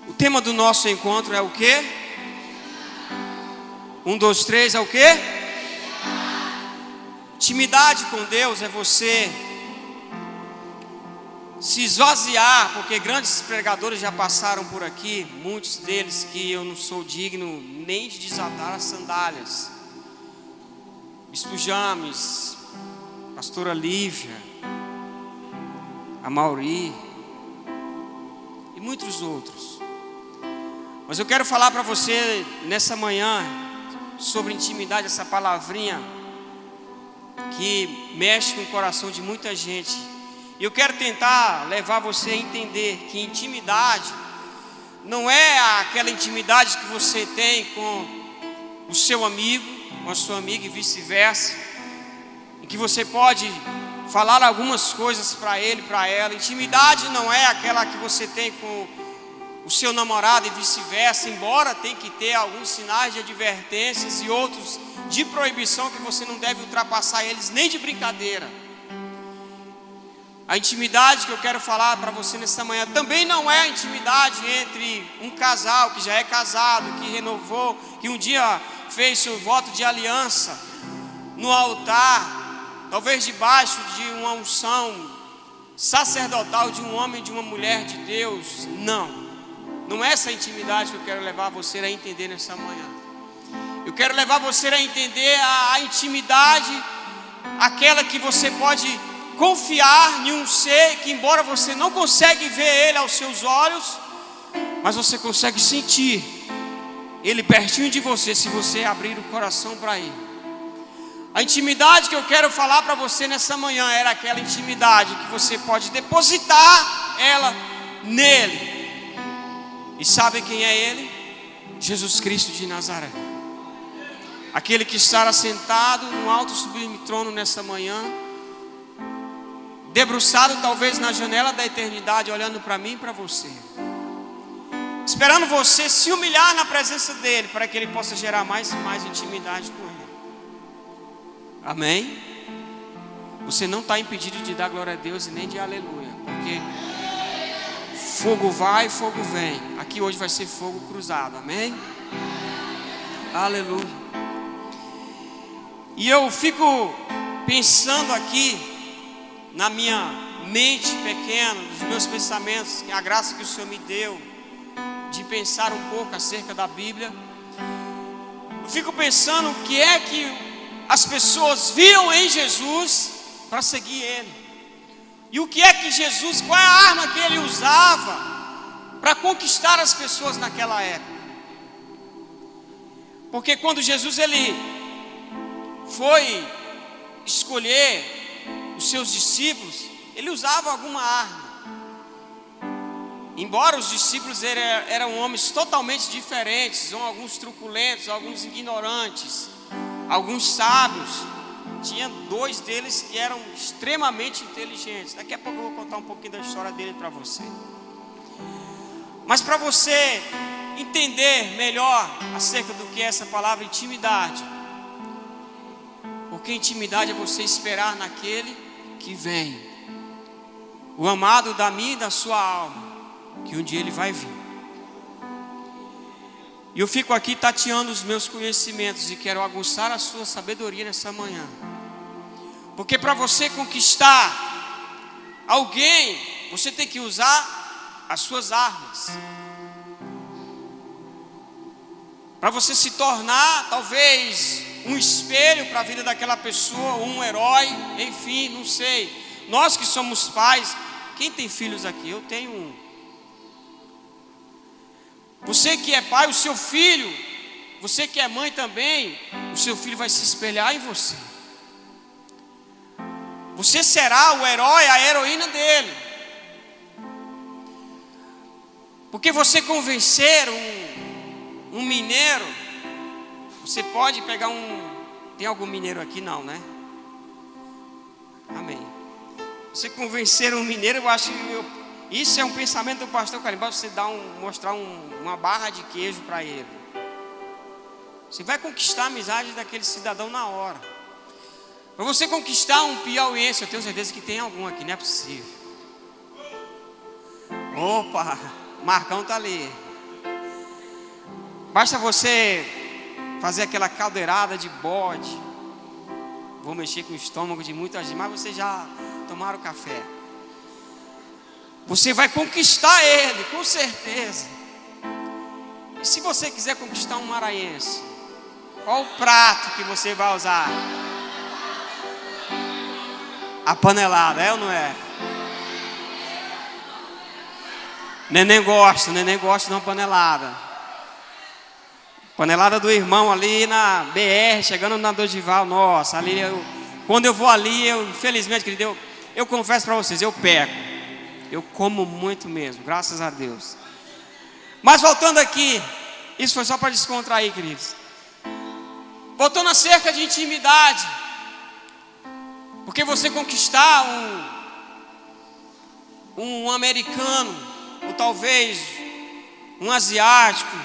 O tema do nosso encontro é o quê? 1, 2, 3 é o quê? Intimidade com Deus é você se esvaziar, porque grandes pregadores já passaram por aqui, muitos deles que eu não sou digno nem de desatar as sandálias. Bispo James, pastora Lívia, a Mauri e muitos outros. Mas eu quero falar para você nessa manhã sobre intimidade, essa palavrinha que mexe com o coração de muita gente. E eu quero tentar levar você a entender que intimidade não é aquela intimidade que você tem com o seu amigo, com a sua amiga e vice-versa, em que você pode falar algumas coisas para ele, para ela. Intimidade não é aquela que você tem com o seu namorado e vice-versa, embora tenha que ter alguns sinais de advertências e outros de proibição que você não deve ultrapassar eles nem de brincadeira. A intimidade que eu quero falar para você nessa manhã também não é a intimidade entre um casal que já é casado, que renovou, que um dia fez seu voto de aliança no altar, talvez debaixo de uma unção sacerdotal de um homem e de uma mulher de Deus. Não é essa intimidade que eu quero levar você a entender nessa manhã. Eu quero levar você a entender a intimidade, aquela que você pode confiar em um ser que, embora você não consegue ver ele aos seus olhos, mas você consegue sentir ele pertinho de você, se você abrir o coração para ele. A intimidade que eu quero falar para você nessa manhã era aquela intimidade que você pode depositar ela nele. E sabe quem é ele? Jesus Cristo de Nazaré. Aquele que está assentado no alto e sublime trono nessa manhã, debruçado talvez na janela da eternidade, olhando para mim e para você, esperando você se humilhar na presença dele, para que ele possa gerar mais e mais intimidade com ele. Amém? Você não está impedido de dar glória a Deus e nem de aleluia, porque fogo vai, fogo vem. Aqui hoje vai ser fogo cruzado, amém? Aleluia. E eu fico pensando aqui na minha mente pequena, nos meus pensamentos, a graça que o Senhor me deu de pensar um pouco acerca da Bíblia. Eu fico pensando o que é que as pessoas viam em Jesus para seguir Ele. E o que é que Jesus, qual é a arma que Ele usava para conquistar as pessoas naquela época. Porque quando Jesus ele foi escolher os seus discípulos, ele usava alguma arma. Embora os discípulos eram homens totalmente diferentes, alguns truculentos, alguns ignorantes, alguns sábios, tinha 2 deles que eram extremamente inteligentes. Daqui a pouco eu vou contar um pouquinho da história dele para você. Mas para você entender melhor acerca do que é essa palavra intimidade, porque intimidade é você esperar naquele que vem, o amado da minha e da sua alma, que um dia ele vai vir. E eu fico aqui tateando os meus conhecimentos e quero aguçar a sua sabedoria nessa manhã. Porque para você conquistar alguém, você tem que usar as suas armas. Para você se tornar talvez um espelho para a vida daquela pessoa, um herói, enfim, não sei. Nós que somos pais, quem tem filhos aqui? Eu tenho um. Você que é pai, o seu filho, você que é mãe também, o seu filho vai se espelhar em você. Você será o herói, a heroína dele. Porque você convencer um mineiro, você pode pegar tem algum mineiro aqui? Não, né? Amém. Você convencer um mineiro, eu acho que isso é um pensamento do pastor Carimbau. Você mostrar uma barra de queijo para ele. Você vai conquistar a amizade daquele cidadão na hora. Para você conquistar um piauiense, eu tenho certeza que tem algum aqui, não é possível. Opa, Marcão está ali. Basta você fazer aquela caldeirada de bode. Vou mexer com o estômago de muita gente, mas vocês já tomaram café. Você vai conquistar ele, com certeza. E se você quiser conquistar um maranhense, qual o prato que você vai usar? A panelada, é ou não é? Neném gosta de uma panelada. Panelada do irmão ali na BR, chegando na Dodival. Nossa, ali quando eu vou ali, infelizmente, querido, eu confesso para vocês, eu peco. Eu como muito mesmo, graças a Deus. Mas voltando aqui, isso foi só para descontrair, queridos. Voltando acerca de intimidade. Porque você conquistar um americano, ou talvez um asiático,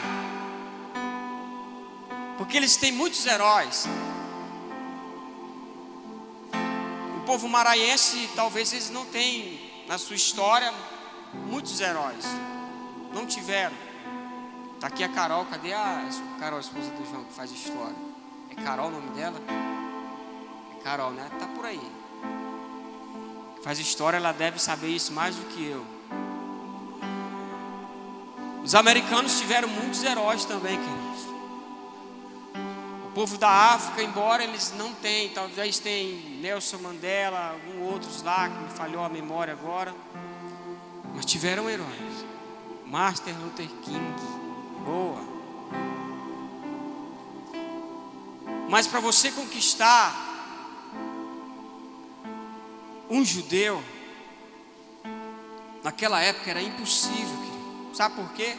porque eles têm muitos heróis. O povo maranhense, talvez eles não tenham na sua história muitos heróis. Não tiveram. Está aqui a Carol, cadê a Carol, a esposa do João, que faz história? É Carol o nome dela? É Carol, né? Está por aí. Faz história, ela deve saber isso mais do que eu. Os americanos tiveram muitos heróis também, queridos. O povo da África, embora eles não tenham, talvez tenham Nelson Mandela, alguns outros lá, que me falhou a memória agora, mas tiveram heróis. Martin Luther King, boa. Mas para você conquistar um judeu, naquela época era impossível, querido. Sabe por quê?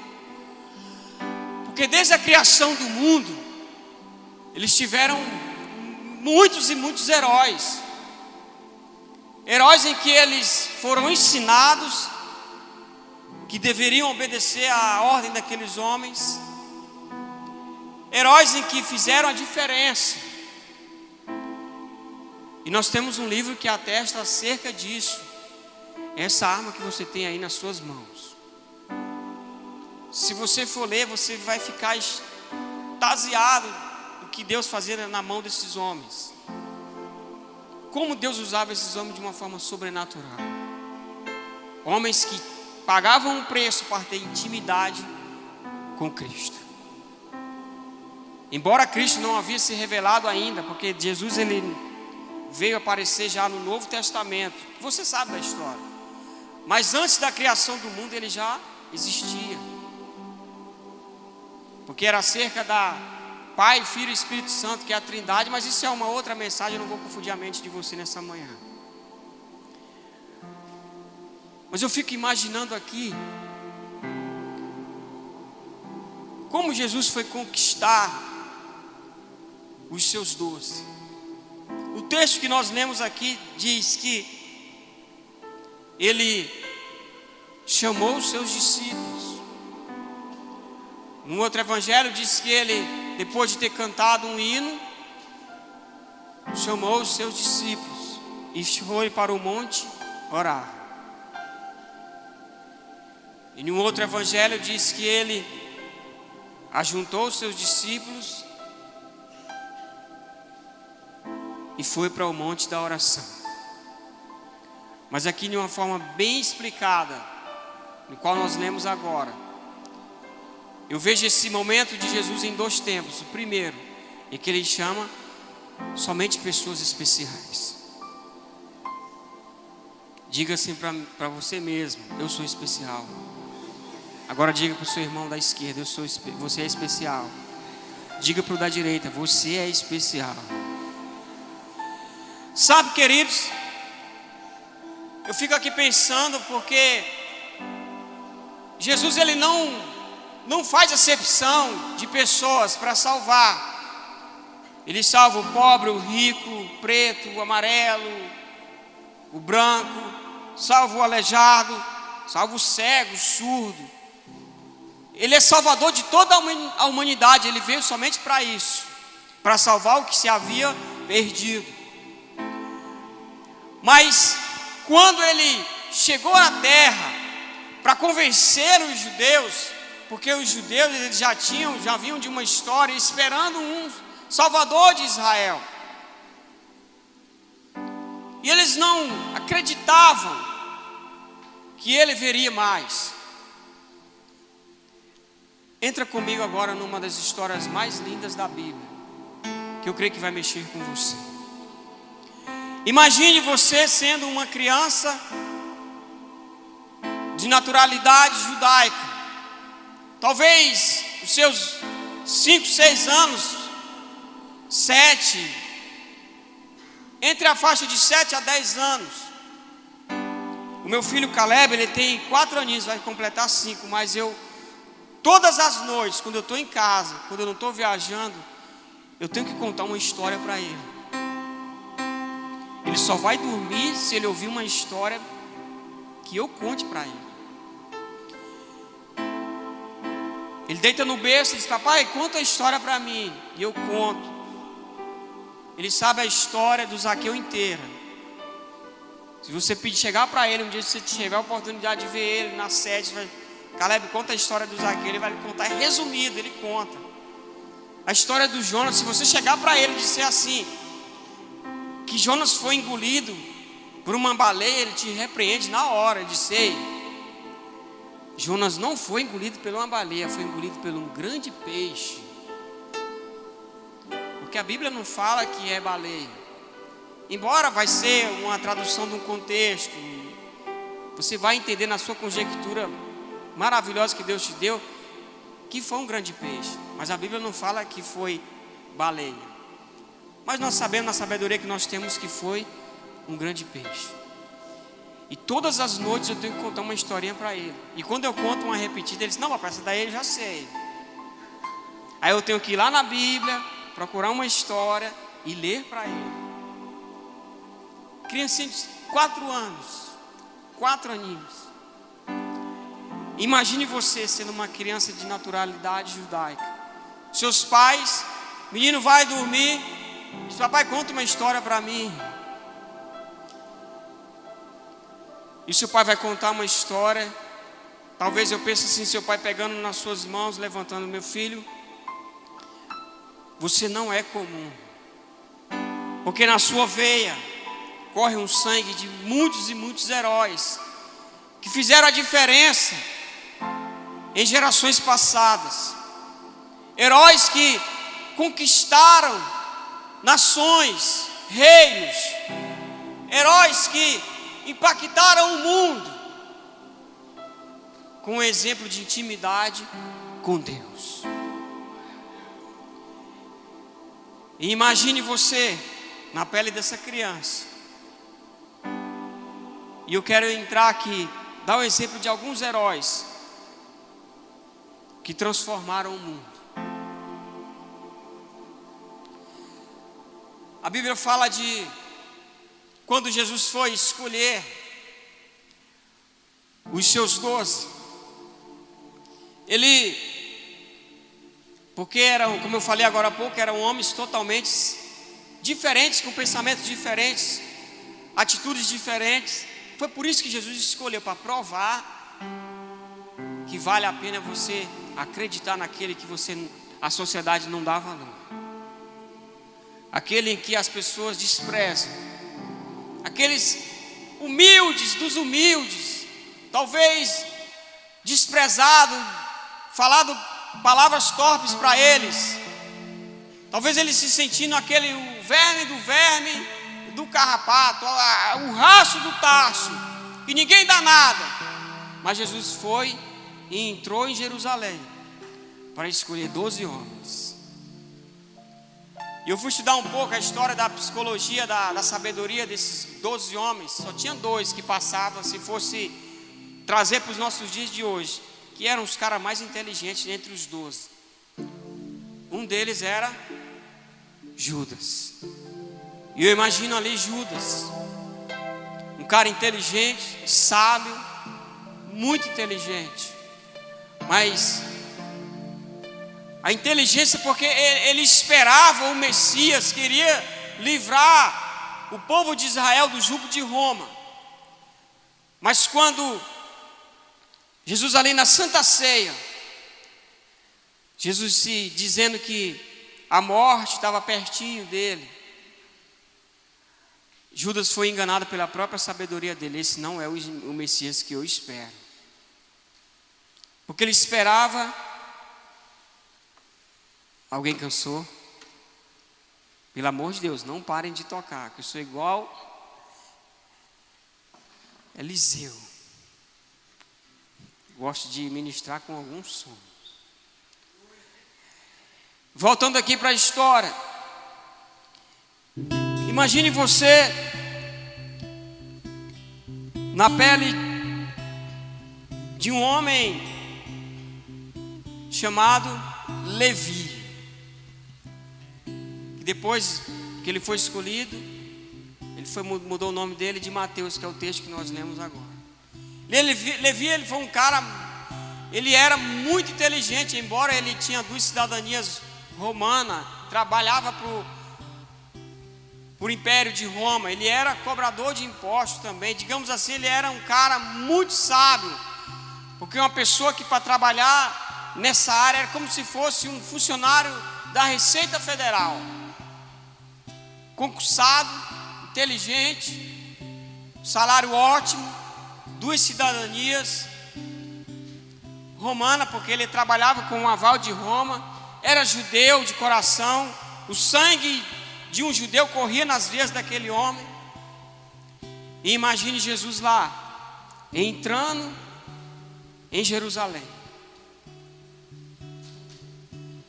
Porque desde a criação do mundo, eles tiveram muitos e muitos heróis. Heróis em que eles foram ensinados que deveriam obedecer à ordem daqueles homens. Heróis em que fizeram a diferença. E nós temos um livro que atesta acerca disso. Essa arma que você tem aí nas suas mãos. Se você for ler, você vai ficar extasiado do que Deus fazia na mão desses homens. Como Deus usava esses homens de uma forma sobrenatural. Homens que pagavam um preço para ter intimidade com Cristo. Embora Cristo não havia se revelado ainda, porque Jesus ele veio aparecer já no Novo Testamento. Você sabe da história. Mas antes da criação do mundo ele já existia. Porque era acerca da Pai, Filho e Espírito Santo, que é a Trindade. Mas isso é uma outra mensagem, eu não vou confundir a mente de você nessa manhã. Mas eu fico imaginando aqui como Jesus foi conquistar os seus 12. O texto que nós lemos aqui diz que ele chamou os seus discípulos. No outro evangelho diz que ele, depois de ter cantado um hino, chamou os seus discípulos e foi para o monte orar. E no outro evangelho diz que ele ajuntou os seus discípulos e foi para o monte da oração. Mas aqui de uma forma bem explicada, no qual nós lemos agora, eu vejo esse momento de Jesus em dois tempos. O primeiro é que ele chama somente pessoas especiais. Diga assim para você mesmo: eu sou especial. Agora diga para o seu irmão da esquerda: você é especial. Diga para o da direita: você é especial. Sabe, queridos, eu fico aqui pensando porque Jesus ele não faz acepção de pessoas para salvar. Ele salva o pobre, o rico, o preto, o amarelo, o branco, salva o aleijado, salva o cego, o surdo. Ele é salvador de toda a humanidade. Ele veio somente para isso, para salvar o que se havia perdido. Mas quando ele chegou à terra para convencer os judeus, porque os judeus eles já vinham de uma história esperando um Salvador de Israel. E eles não acreditavam que ele viria mais. Entra comigo agora numa das histórias mais lindas da Bíblia, que eu creio que vai mexer com você. Imagine você sendo uma criança de naturalidade judaica. Talvez os seus 5, 6 anos, 7, entre a faixa de 7 a 10 anos. O meu filho Caleb, ele tem 4 aninhos, vai completar 5, mas todas as noites, quando eu estou em casa, quando eu não estou viajando, eu tenho que contar uma história para ele. Ele só vai dormir se ele ouvir uma história que eu conte para ele. Ele deita no berço e diz: papai, conta a história para mim. E eu conto. Ele sabe a história do Zaqueu inteira. Se você pedir chegar para ele, um dia se você tiver a oportunidade de ver ele na sede, você vai: Caleb, conta a história do Zaqueu. Ele vai lhe contar, é resumido, ele conta. A história do Jonas, se você chegar para ele e disser assim, que Jonas foi engolido por uma baleia, ele te repreende na hora. Ele diz: ei, Jonas não foi engolido por uma baleia, foi engolido por um grande peixe. Porque a Bíblia não fala que é baleia. Embora vai ser uma tradução de um contexto, você vai entender na sua conjectura maravilhosa que Deus te deu, que foi um grande peixe. Mas a Bíblia não fala que foi baleia. Mas nós sabemos na sabedoria que nós temos que foi um grande peixe. E todas as noites eu tenho que contar uma historinha para ele. E quando eu conto uma repetida, ele diz: não, papai, essa daí eu já sei. Aí eu tenho que ir lá na Bíblia, procurar uma história e ler para ele. Criancinha de 4 anos, 4 aninhos. Imagine você sendo uma criança de naturalidade judaica. Seus pais, menino vai dormir, diz: papai, conta uma história para mim. E seu pai vai contar uma história. Talvez eu pense assim, seu pai pegando nas suas mãos, levantando: meu filho, você não é comum, porque na sua veia corre um sangue de muitos e muitos heróis que fizeram a diferença em gerações passadas. Heróis que conquistaram nações, reinos. Heróis que impactaram o mundo com um exemplo de intimidade com Deus. E imagine você na pele dessa criança. E eu quero entrar aqui, dar o exemplo de alguns heróis que transformaram o mundo. A Bíblia fala de quando Jesus foi escolher os seus 12, ele, porque eram, como eu falei agora há pouco, eram homens totalmente diferentes, com pensamentos diferentes, atitudes diferentes. Foi por isso que Jesus escolheu, para provar que vale a pena você acreditar naquele que a sociedade não dá valor, aquele em que as pessoas desprezam, aqueles humildes dos humildes, talvez desprezado, falado palavras torpes para eles, talvez eles se sentindo aquele o verme do verme, do carrapato, o racho do tacho, e ninguém dá nada. Mas Jesus foi e entrou em Jerusalém para escolher 12 homens. E eu fui estudar um pouco a história da psicologia, da sabedoria desses 12 homens. Só tinha 2 que passavam, se fosse trazer para os nossos dias de hoje, que eram os caras mais inteligentes entre os 12. Um deles era Judas. E eu imagino ali Judas, um cara inteligente, sábio, muito inteligente. Mas a inteligência, porque ele esperava o Messias, queria livrar o povo de Israel do jugo de Roma. Mas quando Jesus ali na Santa Ceia, Jesus se dizendo que a morte estava pertinho dele. Judas foi enganado pela própria sabedoria dele. Esse não é o Messias que eu espero. Porque ele esperava. Alguém cansou? Pelo amor de Deus, não parem de tocar, que eu sou igual Eliseu. Gosto de ministrar com algum som. Voltando aqui para a história. Imagine você na pele de um homem chamado Levi, que depois que ele foi escolhido, mudou o nome dele de Mateus, que é o texto que nós lemos agora. Levi, ele foi um cara, ele era muito inteligente, embora ele tinha 2 cidadanias romanas, trabalhava por Império de Roma, ele era cobrador de impostos também, digamos assim, ele era um cara muito sábio, porque uma pessoa que para trabalhar nessa área era como se fosse um funcionário da Receita Federal, concursado, inteligente, salário ótimo, 2 cidadanias romana, porque ele trabalhava com um aval de Roma, era judeu de coração, o sangue de um judeu corria nas veias daquele homem. E imagine Jesus lá, entrando em Jerusalém.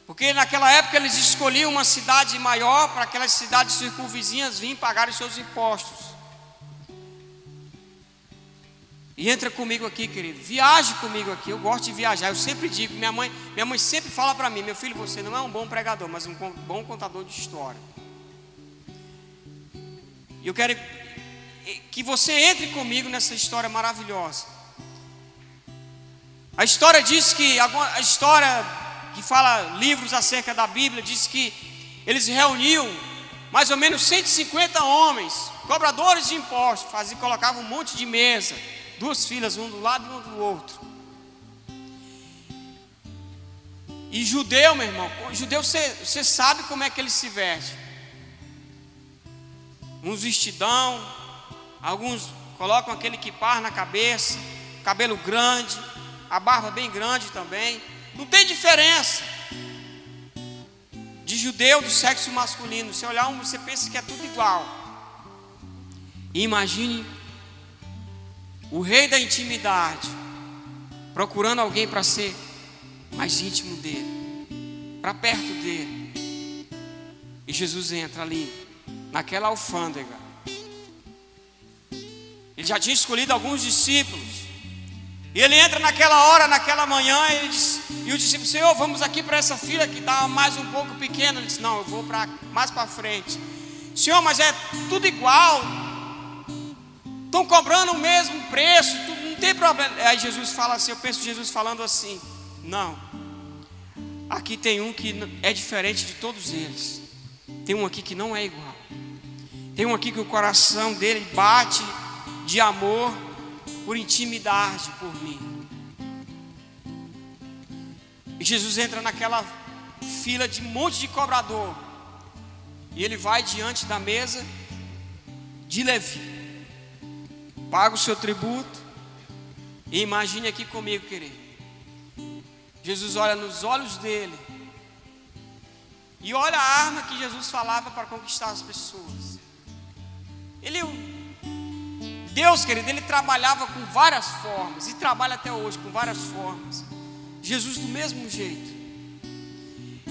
Porque naquela época eles escolhiam uma cidade maior para aquelas cidades circunvizinhas virem pagar os seus impostos. E entra comigo aqui, querido, viaje comigo aqui, eu gosto de viajar, eu sempre digo, minha mãe sempre fala para mim, meu filho, você não é um bom pregador, mas um bom contador de história. E eu quero que você entre comigo nessa história maravilhosa. A história diz que, a história que fala livros acerca da Bíblia, diz que eles reuniam mais ou menos 150 homens, cobradores de impostos, colocavam um monte de mesa, 2 filas, um do lado e um do outro. E judeu, meu irmão, judeu você sabe como é que ele se veste. Uns vestidão, alguns colocam aquele quipar na cabeça, cabelo grande, a barba bem grande também. Não tem diferença de judeu do sexo masculino. Se olhar você pensa que é tudo igual. E imagine o rei da intimidade procurando alguém para ser mais íntimo dele, para perto dele. E Jesus entra ali naquela alfândega. Ele já tinha escolhido alguns discípulos. E ele entra naquela hora, naquela manhã, e o discípulo, Senhor, vamos aqui para essa fila que está mais um pouco pequena. Ele disse, não, eu vou mais para frente. Senhor, mas é tudo igual. Estão cobrando o mesmo preço, não tem problema. Aí Jesus fala assim, eu penso Jesus falando assim, não. Aqui tem um que é diferente de todos eles. Tem um aqui que não é igual. Tem um aqui que o coração dele bate de amor, por intimidade por mim. E Jesus entra naquela fila de um monte de cobrador. E ele vai diante da mesa de Levi, paga o seu tributo. E imagine aqui comigo, querido, Jesus olha nos olhos dele e olha a arma que Jesus falava para conquistar as pessoas. Deus, querido, ele trabalhava com várias formas e trabalha até hoje com várias formas. Jesus do mesmo jeito.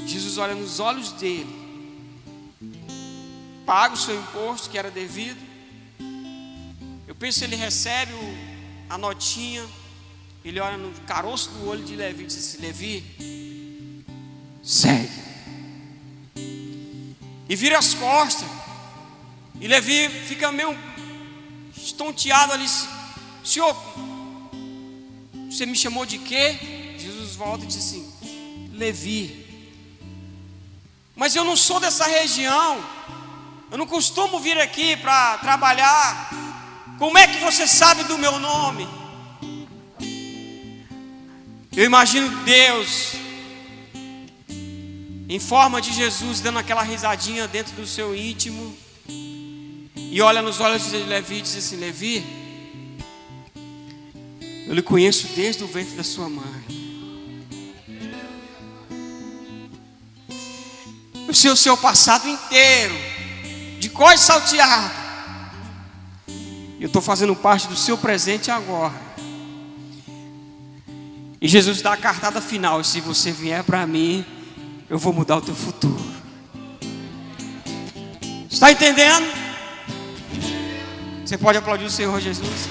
Jesus olha nos olhos dele, paga o seu imposto que era devido. Eu penso que ele recebe a notinha, ele olha no caroço do olho de Levi e diz assim, Levi, segue. E vira as costas. E Levi fica meio estonteado ali. Senhor, você me chamou de quê? Jesus volta e diz assim, Levi. Mas eu não sou dessa região. Eu não costumo vir aqui para trabalhar. Como é que você sabe do meu nome? Eu imagino Deus em forma de Jesus, dando aquela risadinha dentro do seu íntimo, e olha nos olhos de Levi e diz assim: Levi, eu lhe conheço desde o ventre da sua mãe. Eu sei o seu passado inteiro, de cós salteado. Eu estou fazendo parte do seu presente agora. E Jesus dá a cartada final: e se você vier para mim, eu vou mudar o teu futuro. Está entendendo? Você pode aplaudir o Senhor Jesus?